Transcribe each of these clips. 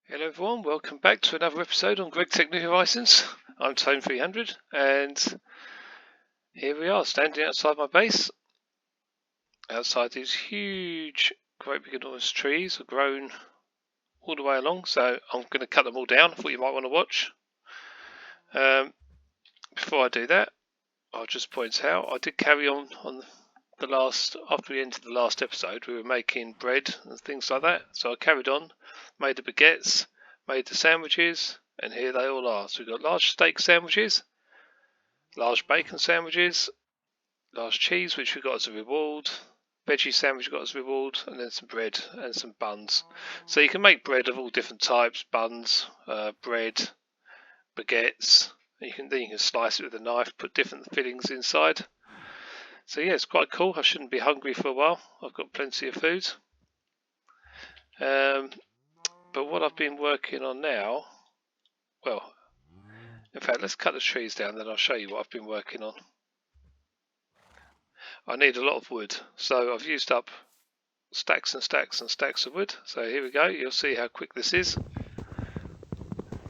Hello everyone, welcome back to another episode on Gregtech New Horizons. I'm Tone300 and here we are standing outside my base. Outside these huge, great big enormous trees have grown all the way along, so I'm going to cut them all down. I thought you might want to watch. Before I do that, I'll just point out I did carry on the last, after we ended the last episode, we were making bread and things like that, so I carried on, made the baguettes, made the sandwiches, and here they all are. So we've got large steak sandwiches, large bacon sandwiches, large cheese which we got as a reward, veggie sandwich we got as a reward, and then some bread and some buns. So you can make bread of all different types, buns, bread, baguettes. Then you can slice it with a knife, put different fillings inside. So yeah, it's quite cool. I shouldn't be hungry for a while. I've got plenty of food. But what I've been working on now, well, in fact, let's cut the trees down, then I'll show you what I've been working on. I need a lot of wood, so I've used up stacks and stacks and stacks of wood. So here we go, you'll see how quick this is.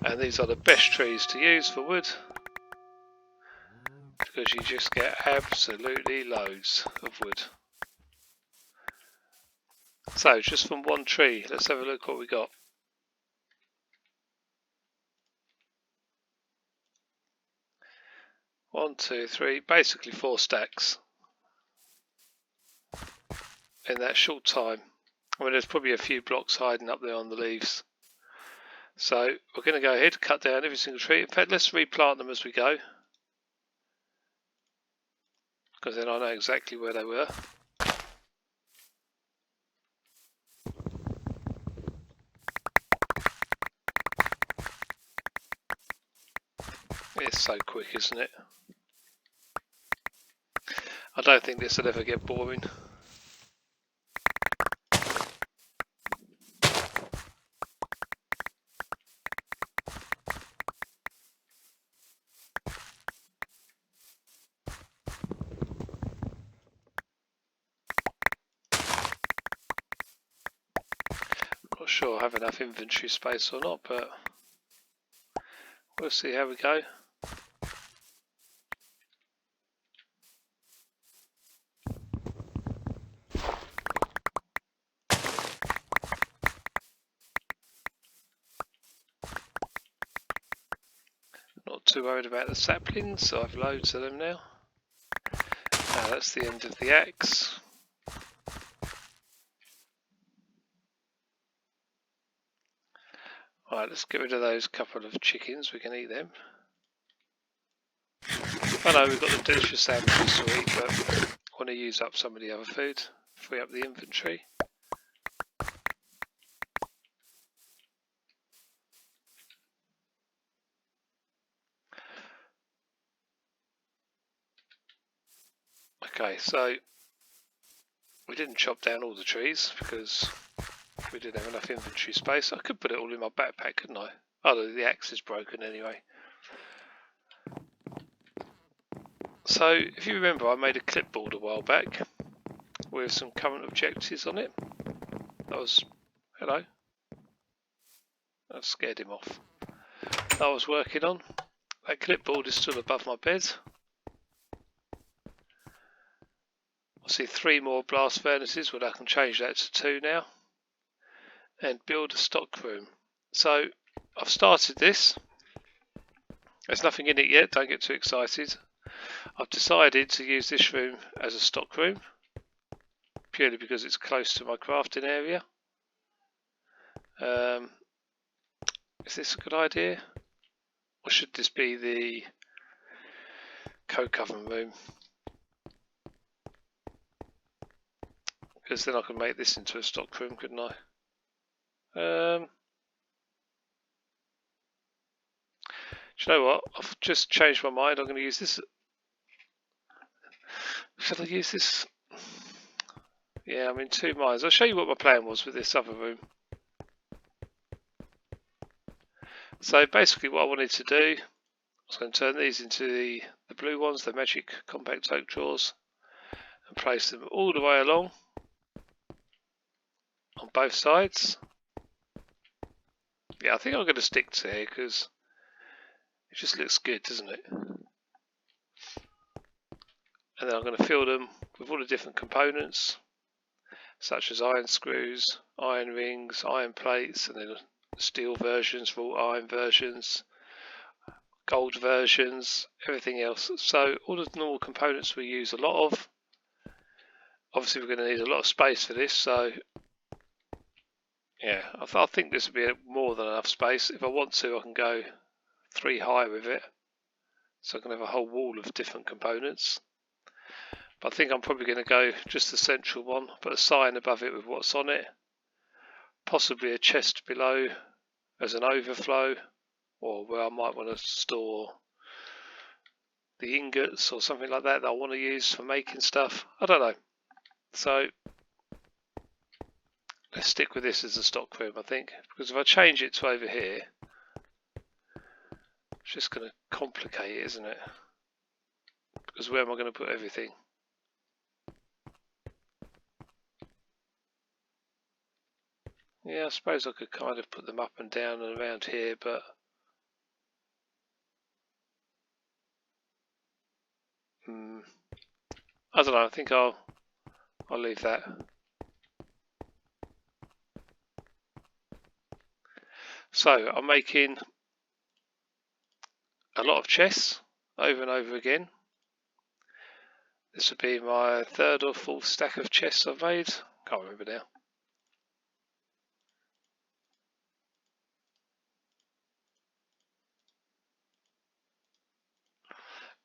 And these are the best trees to use for wood, because you just get absolutely loads of wood. So just from one tree, let's have a look what we got. One, two, three, basically 4 stacks in that short time. I mean, there's probably a few blocks hiding up there on the leaves. So we're going to go ahead and cut down every single tree. In fact, let's replant them as we go, because then I know exactly where they were. It's so quick, isn't it? I don't think this will ever get boring. Not sure I have enough inventory space or not, but we'll see how we go. Not too worried about the saplings, so I've loads of them now. Now that's the end of the axe. Right, let's get rid of those couple of chickens, we can eat them. I know we've got the delicious sandwiches to eat, but I want to use up some of the other food, free up the inventory. Okay, so we didn't chop down all the trees because we didn't have enough inventory space. I could put it all in my backpack, couldn't I? Oh, the axe is broken anyway. So, if you remember, I made a clipboard a while back with some current objectives on it. That was, hello, that scared him off. That I was working on. That clipboard is still above my bed. I see 3 more blast furnaces, but I can change that to 2 now. And build a stock room. So, I've started this. There's nothing in it yet, don't get too excited. I've decided to use this room as a stock room, purely because it's close to my crafting area. Is this a good idea? Or should this be the coke oven room? Because then I can make this into a stock room, couldn't I? Do you know what? I've just changed my mind. I'm going to use this. Should I use this? Yeah, I'm in 2 minds. I'll show you what my plan was with this other room. So basically what I wanted to do, I was going to turn these into the blue ones, the magic compact oak drawers, and place them all the way along on both sides. Yeah, I think I'm going to stick to here because it just looks good, doesn't it? And then I'm going to fill them with all the different components, such as iron screws, iron rings, iron plates, and then steel versions for all iron versions, gold versions, everything else. So all the normal components we use a lot of. Obviously we're going to need a lot of space for this, so yeah, I think this would be more than enough space. If I want to, I can go 3 high with it, so I can have a whole wall of different components. But I think I'm probably going to go just the central one, put a sign above it with what's on it, possibly a chest below as an overflow, or where I might want to store the ingots or something like that I want to use for making stuff. I don't know. So let's stick with this as a stock room, I think, because if I change it to over here, it's just going to complicate it, isn't it? Because where am I going to put everything? Yeah, I suppose I could kind of put them up and down and around here, but I don't know. I think I'll leave that. So I'm making a lot of chests over and over again. This would be my 3rd or 4th stack of chests I've made. Can't remember now.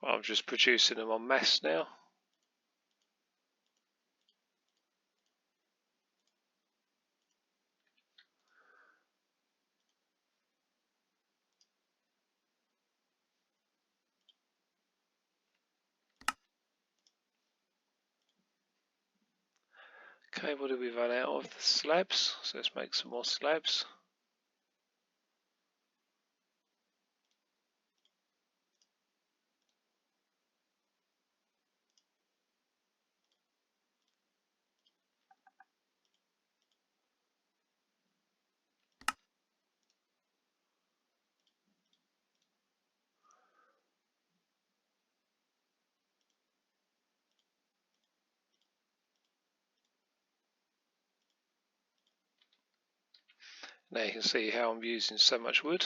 Well, I'm just producing them en masse now. Okay, what did we run out of? The slabs. So let's make some more slabs. Now you can see how I'm using so much wood.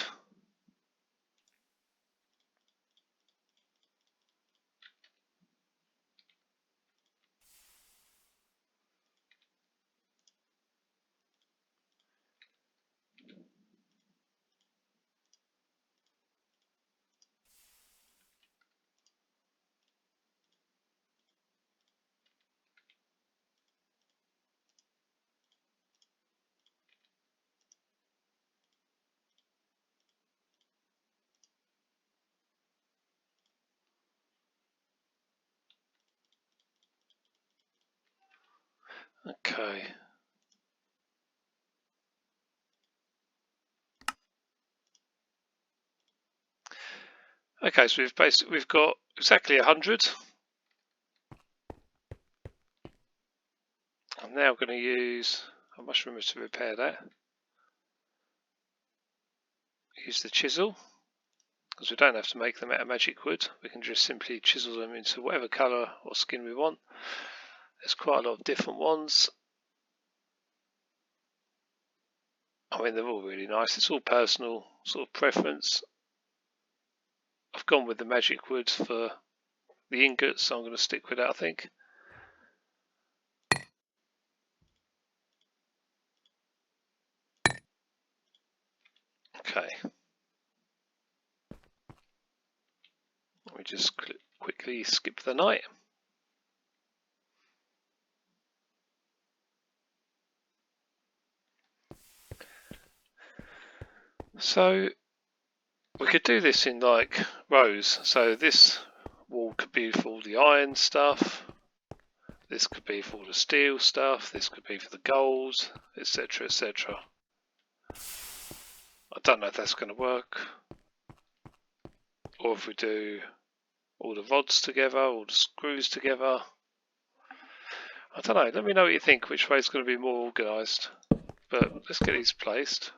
Okay. Okay, so we've got exactly 100. I'm now going to use, I must remember to repair that. Use the chisel, because we don't have to make them out of magic wood. We can just simply chisel them into whatever colour or skin we want. There's quite a lot of different ones. I mean, they're all really nice. It's all personal sort of preference. I've gone with the magic wood for the ingots, so I'm going to stick with that, I think. Okay. Let me just quickly skip the night. So we could do this in like rows. So this wall could be for all the iron stuff. This could be for all the steel stuff. This could be for the gold, etc., etc. I don't know if that's going to work. Or if we do all the rods together, all the screws together. I don't know. Let me know what you think, which way is going to be more organised. But let's get these placed.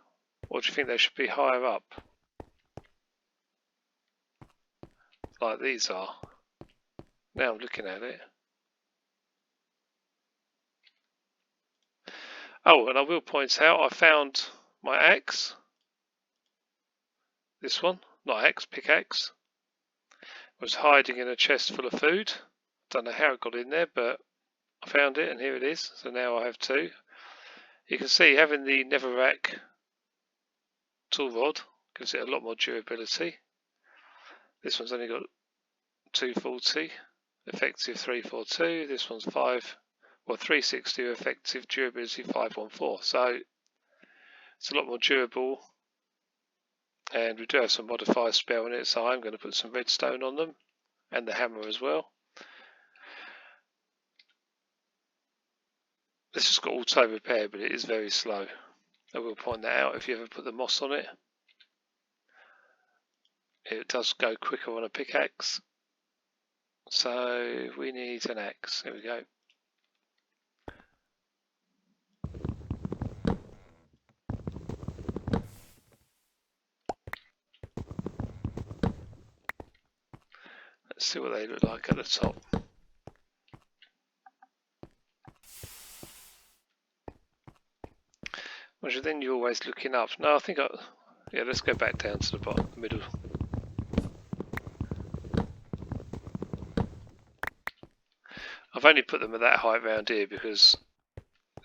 Or do you think they should be higher up? Like these are. Now I'm looking at it. Oh, and I will point out I found my axe. This one, not axe, pickaxe. Was hiding in a chest full of food. Don't know how it got in there, but I found it and here it is. So now I have two. You can see having the netherrack tool rod gives it a lot more durability. This one's only got 240, effective 342. This one's 360, effective durability 514. So it's a lot more durable, and we do have some modifier spell in it. So I'm going to put some redstone on them and the hammer as well. This has got auto repair, but it is very slow. I will point that out if you ever put the moss on it. It does go quicker on a pickaxe. So we need an axe. There we go. Let's see what they look like at the top. Which then you're always looking up. No, I think yeah, let's go back down to the bottom, the middle. I've only put them at that height round here because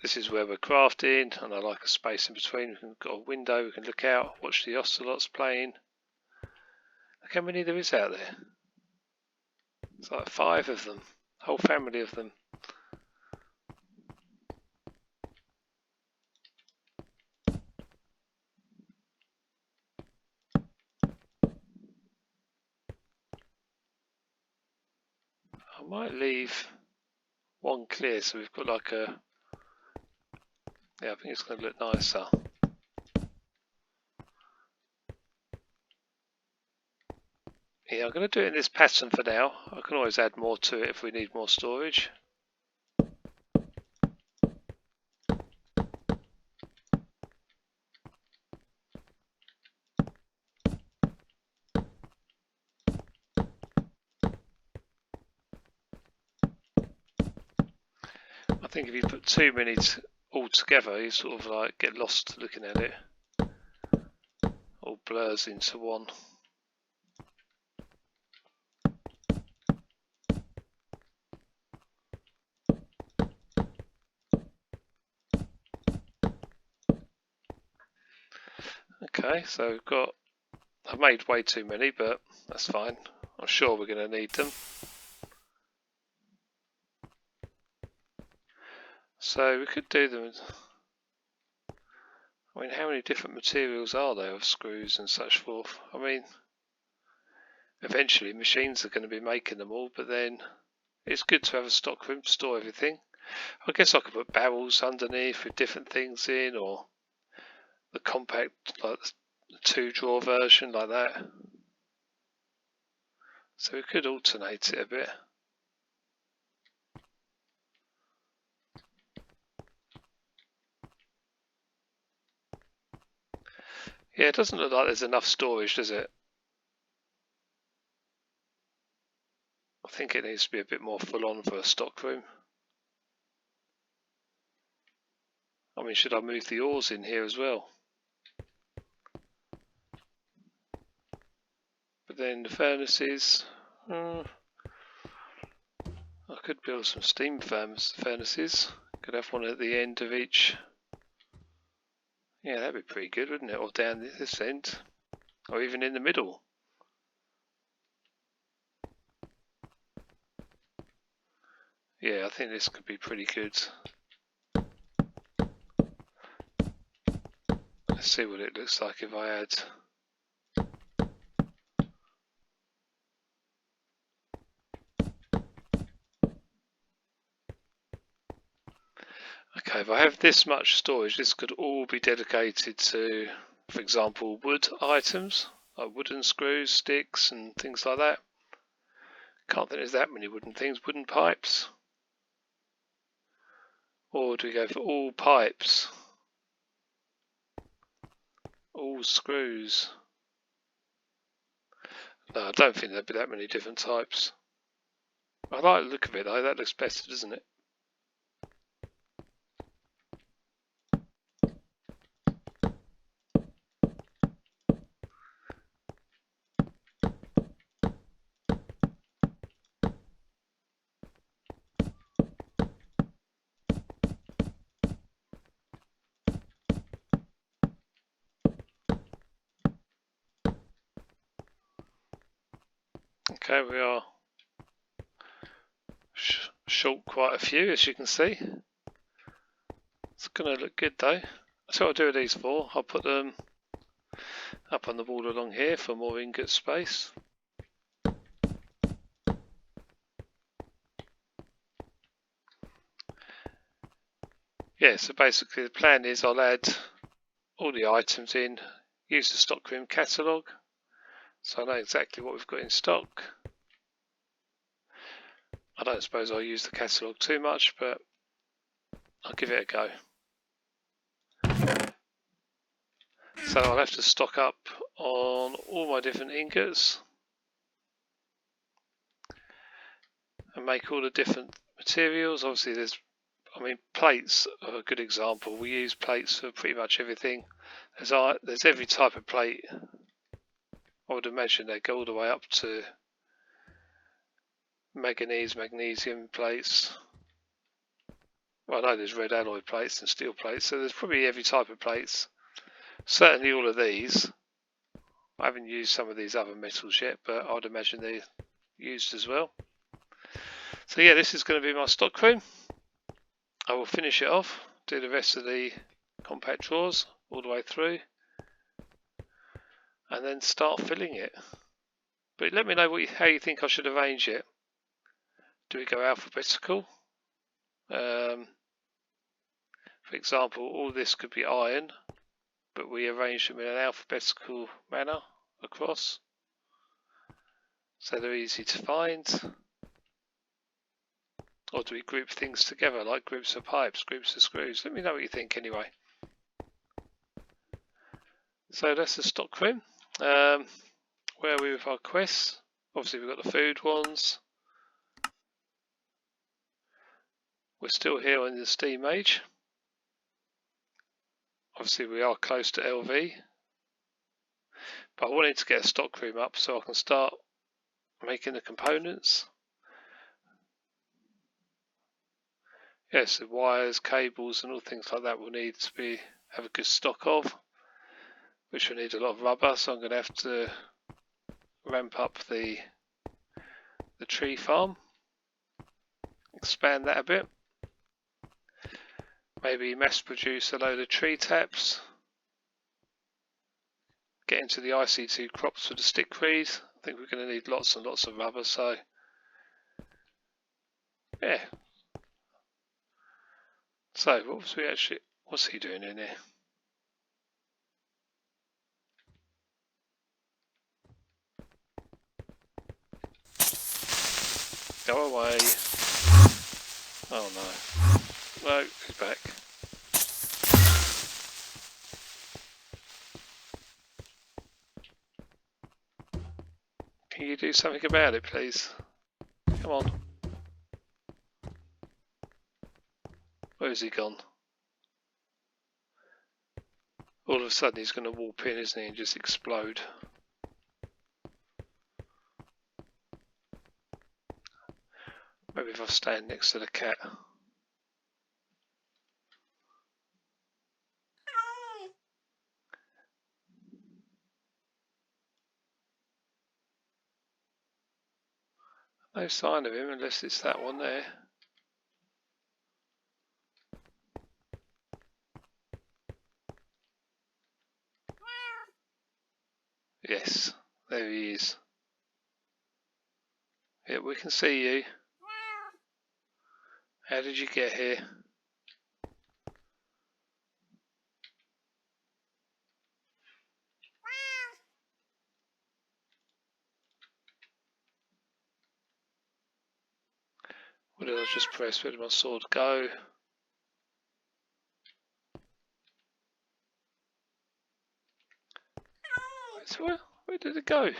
this is where we're crafting, and I like a space in between. We've got a window, we can look out, watch the ocelots playing. Look how many there is out there. It's like 5 of them, whole family of them. I might leave one clear so we've got like a, yeah, I think it's going to look nicer. Yeah, I'm going to do it in this pattern for now. I can always add more to it if we need more storage. I think if you put too many all together, you sort of like get lost looking at it. All blurs into one. Okay, so we've got, I've made way too many, but that's fine. I'm sure we're going to need them. So we could do them. I mean, how many different materials are there of screws and such forth? I mean, eventually machines are going to be making them all, but then it's good to have a stock room to store everything. I guess I could put barrels underneath with different things in, or the compact, like the 2-drawer version, like that. So we could alternate it a bit. Yeah, it doesn't look like there's enough storage, does it? I think it needs to be a bit more full on for a stock room. I mean, should I move the ores in here as well? But then the furnaces, I could build some steam furnaces. Could have one at the end of each. Yeah, that'd be pretty good, wouldn't it? Or down this end, or even in the middle. Yeah, I think this could be pretty good. Let's see what it looks like if I add. Okay, if I have this much storage, this could all be dedicated to, for example, wood items, like wooden screws, sticks and things like that. Can't think there's that many wooden things. Wooden pipes. Or do we go for all pipes? all screws. No, I don't think there'd be that many different types. I like the look of it though, that looks better, doesn't it? Okay, we are short quite a few, as you can see. It's going to look good though. That's what I'll do with these for. I'll put them up on the wall along here for more ingot space. Yeah, so basically the plan is I'll add all the items in, use the stockroom catalogue, so I know exactly what we've got in stock. I don't suppose I'll use the catalogue too much, but I'll give it a go. So I'll have to stock up on all my different ingots and make all the different materials. Obviously plates are a good example. We use plates for pretty much everything. There's every type of plate. I would imagine they go all the way up to manganese, magnesium plates. Well, I know there's red alloy plates and steel plates, so there's probably every type of plates. Certainly all of these. I haven't used some of these other metals yet, but I would imagine they're used as well. So yeah, this is going to be my stockroom. I will finish it off, do the rest of the compact drawers all the way through, and then start filling it. But let me know how you think I should arrange it. Do we go alphabetical? For example, all this could be iron, but we arrange them in an alphabetical manner across, so they're easy to find. Or do we group things together, like groups of pipes, groups of screws? Let me know what you think anyway. So that's the stockroom. Where are we with our quests? Obviously we've got the food ones. We're still here on the steam age. Obviously we are close to LV. But I wanted to get a stockroom up so I can start making the components. Yes, the wires, cables and all things like that will need to have a good stock of, which will need a lot of rubber, so I'm going to have to ramp up the tree farm, expand that a bit, maybe mass produce a load of tree taps, get into the IC2 crops for the stickweed. I think we're going to need lots and lots of rubber, so yeah. So what's he doing in here? Go away. Oh no. No, he's back. Can you do something about it, please? Come on. Where's he gone? All of a sudden he's going to warp in, isn't he, and just explode. Maybe if I stand next to the cat. No sign of him unless it's that one there. Yes, there he is. Yeah, we can see you. How did you get here? What did I just press? Where did my sword go? So where did it go?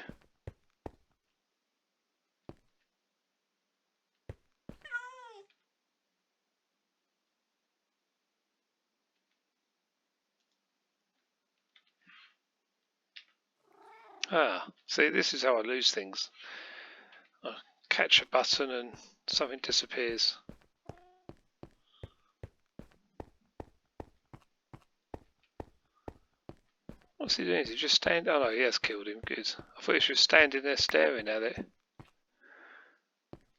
Ah, see, this is how I lose things. I catch a button and something disappears. What's he doing? Is he just standing? Oh no, he has killed him. Good. I thought he was just standing there staring at it.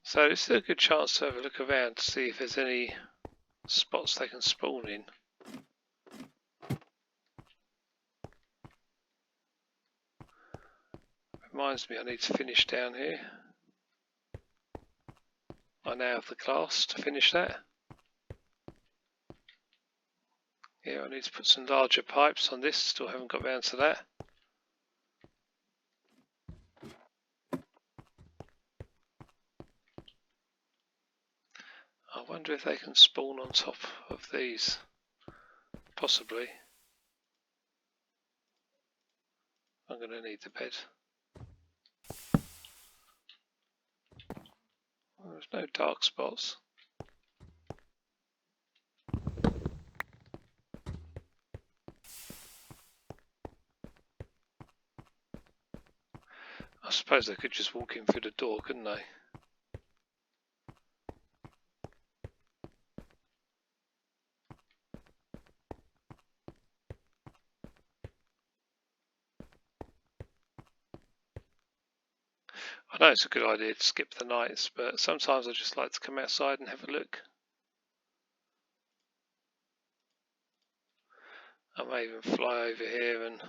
So this is a good chance to have a look around to see if there's any spots they can spawn in. Reminds me I need to finish down here. I now have the glass to finish that. Yeah, I need to put some larger pipes on this, still haven't got round to that. I wonder if they can spawn on top of these. Possibly. I'm going to need the bed. Well, there's no dark spots. I suppose they could just walk in through the door, couldn't they? I know it's a good idea to skip the nights, but sometimes I just like to come outside and have a look. I may even fly over here and...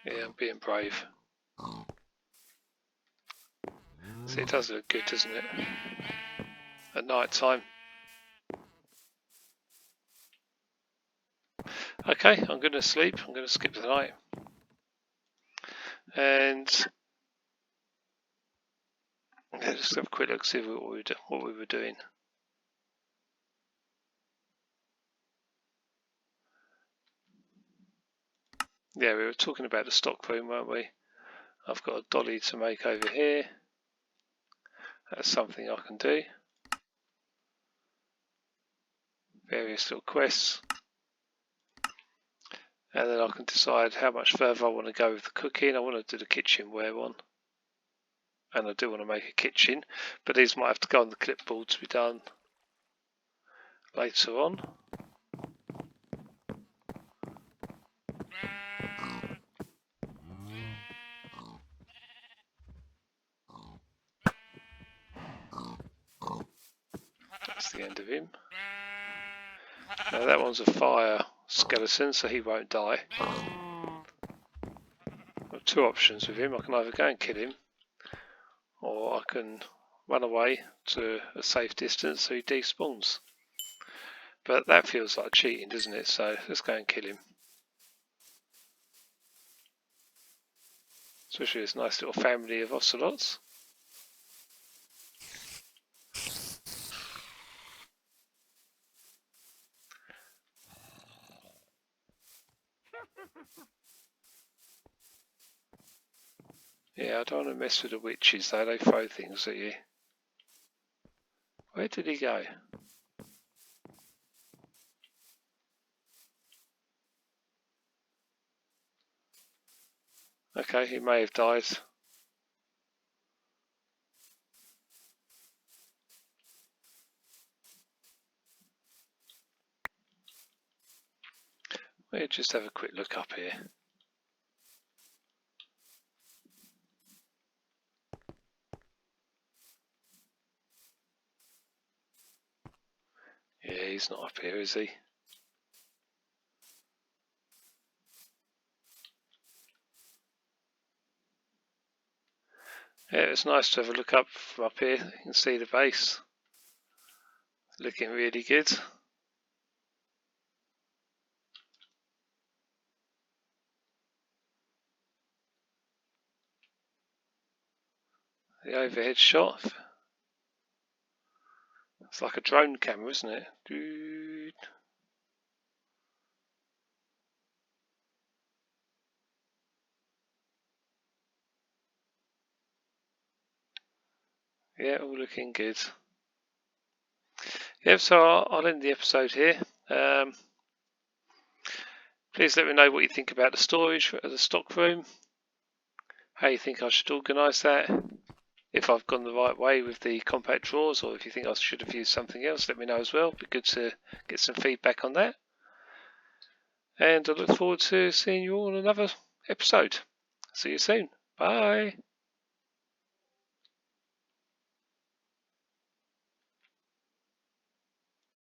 Yeah, I'm being brave. See, it does look good, doesn't it? At night time. Okay, I'm going to sleep. I'm going to skip the night. And let's just have a quick look, see what we were doing. Yeah, we were talking about the stock room, weren't we? I've got a dolly to make over here. That's something I can do. Various little quests. And then I can decide how much further I want to go with the cooking. I want to do the kitchenware one. And I do want to make a kitchen, but these might have to go on the clipboard to be done later on. That's the end of him. Now that one's a fire skeleton, so he won't die. I've got two options with him. I can either go and kill him, or I can run away to a safe distance so he despawns. But that feels like cheating, doesn't it? So let's go and kill him. Especially this nice little family of ocelots. Yeah, I don't want to mess with the witches though, they throw things at you. Where did he go? Okay, he may have died. We'll just have a quick look up here. Yeah, he's not up here, is he? Yeah, it's nice to have a look up from up here. You can see the base. Looking really good. The overhead shot. It's like a drone camera, isn't it? Yeah, all looking good. Yep, so I'll end the episode here. Please let me know what you think about the storage of the stock room, how you think I should organise that, if I've gone the right way with the compact drawers, or if you think I should have used something else, let me know as well. It'd be good to get some feedback on that. And I look forward to seeing you all in another episode. See you soon. Bye.